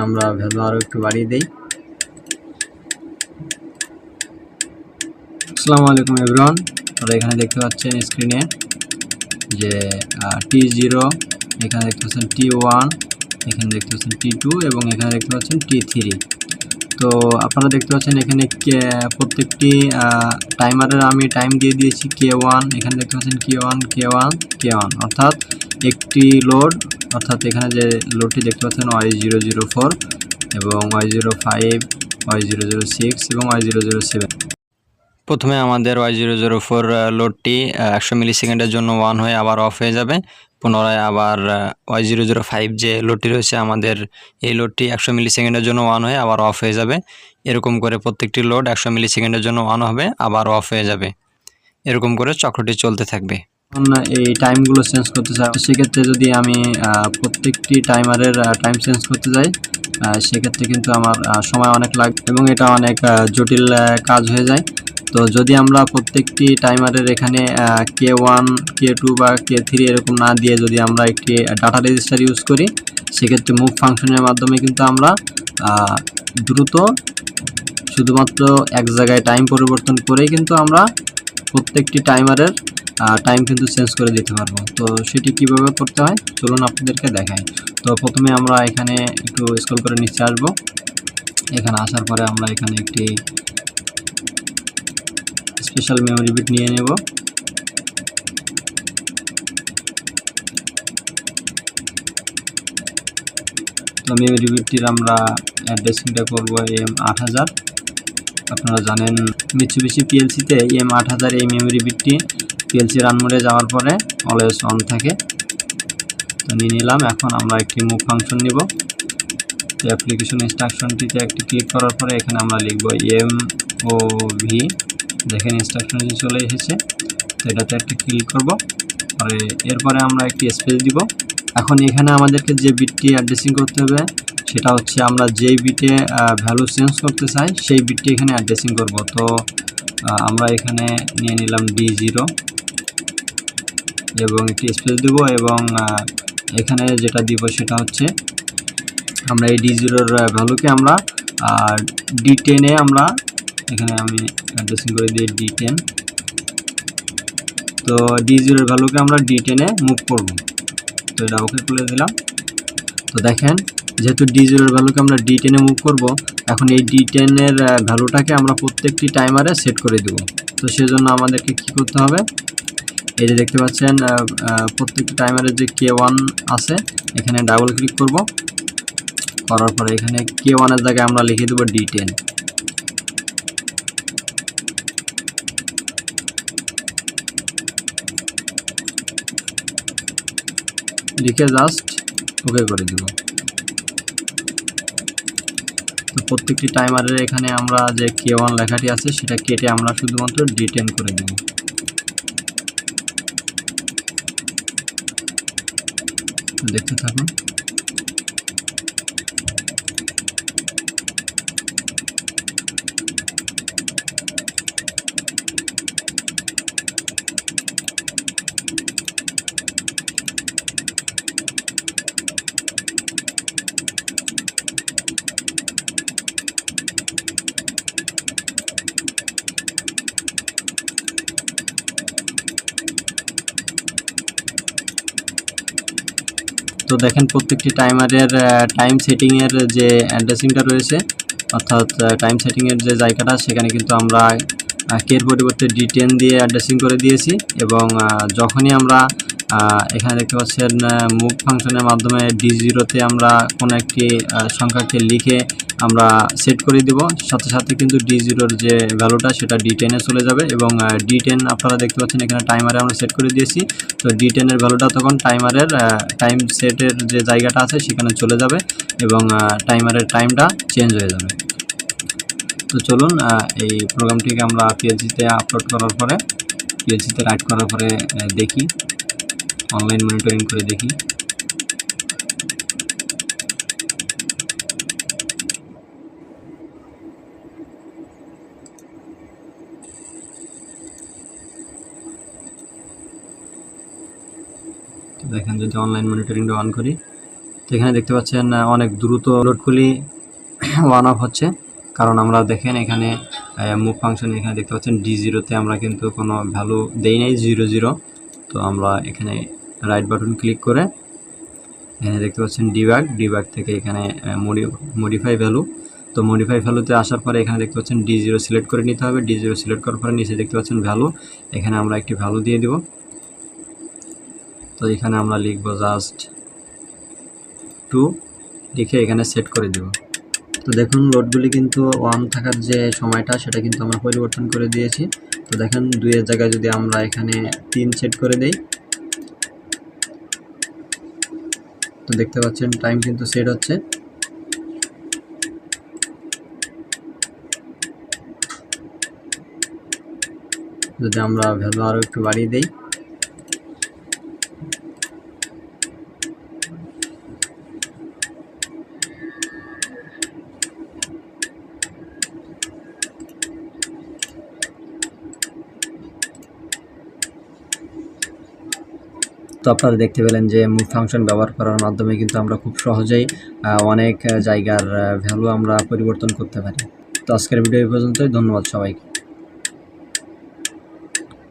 আমরা ভ্যালু আরও একটু বাড়িয়ে দেই। আসসালামু আলাইকুম এভরিওয়ান, আপনারা এখানে দেখতে পাচ্ছেন স্ক্রিনে যে T0, এখানে দেখতে পাচ্ছেন T1, এখানে দেখতে পাচ্ছেন T2 এবং এখানে দেখতে পাচ্ছেন T3। তো আপনারা দেখতে পাচ্ছেন এখানে প্রত্যেকটি টাইমারের আমি টাইম দিয়ে দিয়েছি K1। এখানে দেখতে পাচ্ছেন K1 K1 K1, অর্থাৎ একটি লোড, অর্থাৎ এখানে যে লোডটি দেখতে পাচ্ছেন Y004 এবং Y05, Y006 এবং Y007। প্রথমে আমাদের Y004 লোডটি 100 মিলি সেকেন্ডের জন্য অন হয়ে আবার অফ হয়ে যাবে। পুনরায় আবার Y005 যে লোডটি রয়েছে আমাদের, এই লোডটি 100 মিলি সেকেন্ডের জন্য অন হয়ে আবার অফ হয়ে যাবে। এরকম করে প্রত্যেকটি লোড 100 মিলি সেকেন্ডের জন্য অন হবে, আবার অফ হয়ে যাবে। এরকম করে চক্রটি চলতে থাকবে। এই টাইমগুলো চেঞ্জ করতে চাই, সেক্ষেত্রে যদি আমি প্রত্যেকটি টাইমারের টাইম চেঞ্জ করতে যাই, সেক্ষেত্রে কিন্তু আমার সময় অনেক লাগবে এবং এটা অনেক জটিল কাজ হয়ে যায়। তো যদি আমরা প্রত্যেকটি টাইমারের এখানে K1 K2 বা K3 এরকম না দিয়ে যদি আমরা একটি ডাটা রেজিস্টার ইউজ করি, সেক্ষেত্রে মুভ ফাংশনের মাধ্যমে কিন্তু আমরা দ্রুত শুধুমাত্র এক জায়গায় টাইম পরিবর্তন করেই কিন্তু আমরা প্রত্যেকটি টাইমারের টাইম কিন্তু চেঞ্জ করে দিতে পারবো। তো সেটি কিভাবে করতে হয় চলুন আপনাদেরকে দেখাই। তো প্রথমে আমরা এখানে একটু স্ক্রল করে নিচে আসবো। এখানে আসার পরে আমরা এখানে একটি স্পেশাল মেমোরি বিট নিয়ে নেব। তো মেমোরি বিটটির আমরা অ্যাড্রেসিংটা করব M8000। আপনারা জানেন Mitsubishi PLC-তে M8000 এই মেমোরি বিটটি PLC রান মোডে যাওয়ার পরে অলওয়েজ অন থাকে। তো নিয়ে নিলাম। এখন আমরা একটি মুভ ফাংশন নিব। তো অ্যাপ্লিকেশন ইনস্ট্রাকশনটিতে একটি ক্লিক করার পরে এখানে আমরা লিখব MOV। দেখেন ইনস্ট্রাকশন চলে এসেছে। তো এটাতে একটি ক্লিক করব, আর এরপরে আমরা একটি স্পেস দিব। এখন এখানে আমাদেরকে যে বিটটি অ্যাড্রেসিং করতে হবে সেটা হচ্ছে আমরা যেই বিটে ভ্যালু চেঞ্জ করতে চাই সেই বিটটি এখানে অ্যাড্রেসিং করব। তো আমরা এখানে নিয়ে নিলাম D0 এবং একটি স্পেস দেব এবং এখানে যেটা দিব সেটা হচ্ছে আমরা এই D0-র ভ্যালুকে আমরা D10-এ আমরা এখানে আমি অ্যাড্রেসিং করে দিই D10। তো D0-র ভ্যালুকে আমরা D10-এ মুভ করব। তো এটা ওকে করে দিলাম। তো দেখেন যেহেতু D0-র ভ্যালুকে আমরা D10-এ মুভ করব, এখন এই D10-এর ভ্যালুটাকে আমরা প্রত্যেকটি টাইমারে সেট করে দেব। তো সেজন্য আমাদেরকে কি করতে হবে, এই যে দেখতে পাচ্ছেন প্রত্যেকটি টাইমারের যে K1 আছে এখানে ডাবল ক্লিক করব। করার পরে এখানে K1-এর জায়গায় আমরা লিখে দেব D10। লিখে জাস্ট ওকে করে দিব। তো প্রত্যেকটি টাইমারের এখানে আমরা যে K1 লেখাটি আছে সেটা কেটে আমরা শুধুমাত্র D10 করে দিব। দেখতে থাকুন। তো দেখেন প্রত্যেকটি টাইমারের টাইম সেটিংয়ের যে অ্যাড্রেসিংটা রয়েছে, অর্থাৎ টাইম সেটিংয়ের যে জায়গাটা সেখানে কিন্তু আমরা কের পরিবর্তে D10 দিয়ে অ্যাড্রেসিং করে দিয়েছি। এবং যখনই আমরা এখানে দেখতে পাচ্ছেন মুভ ফাংশনের মাধ্যমে D0-তে আমরা কোনো একটি সংখ্যাকে লিখে আমরা সেট করে দিব, সাথে সাথে কিন্তু D0-র যে ভ্যালুটা সেটা D10-এ চলে যাবে। এবং D10 আপনারা দেখতে পাচ্ছেন এখানে টাইমারে আমরা সেট করে দিয়েছি। তো D10-এর ভ্যালুটা তখন টাইমারের টাইম সেটের যে জায়গাটা আছে সেখানে চলে যাবে এবং টাইমারের টাইমটা চেঞ্জ হয়ে যাবে। তো চলুন এই প্রোগ্রামটিকে আমরা PLC-তে আপলোড করার পরে, PLC-তে রাইট করার পরে দেখি, অনলাইন মনিটরিং করে দেখি। দেখেন যদি অনলাইন মনিটরিংটা অন করি, তো এখানে দেখতে পাচ্ছেন অনেক দ্রুত লোডগুলি ওয়ান অফ হচ্ছে, কারণ আমরা দেখেন এখানে মুভ ফাংশন এখানে দেখতে পাচ্ছেন D0-তে আমরা কিন্তু কোনো ভ্যালু দেই নাই, 0 0। তো আমরা এখানে রাইট বাটন ক্লিক করে এখানে দেখতে পাচ্ছেন ডিবাগ থেকে এখানে মডিফাই ভ্যালু। তো মডিফাই ভ্যালুতে আসার পরে এখানে দেখতে পাচ্ছেন D0 সিলেক্ট করে নিতে হবে। D0 সিলেক্ট করার পরে নিচে দেখতে পাচ্ছেন ভ্যালু, এখানে আমরা একটি ভ্যালু দিয়ে দিব। তো এখানে আমরা লিখব জাস্ট 2 লিখে এখানে সেট করে দেব। তো দেখুন লোডগুলি কিন্তু ওয়ান থাকার যে সময়টা সেটা কিন্তু আমরা পরিবর্তন করে দিয়েছি। তো দেখেন 2 এর জায়গায় যদি আমরা এখানে 3 সেট করে দেই, তো দেখতে পাচ্ছেন টাইম কিন্তু সেট হচ্ছে। যদি আমরা ভ্যালু আরও একটু বাড়িয়ে দেই, তো আপনারা দেখতে পেলেন যে মুভ ফাংশন ব্যবহার করার মাধ্যমে কিন্তু আমরা খুব সহজেই অনেক জায়গার ভ্যালু আমরা পরিবর্তন করতে পারি। তো আজকের ভিডিও এই পর্যন্তই, ধন্যবাদ সবাইকে।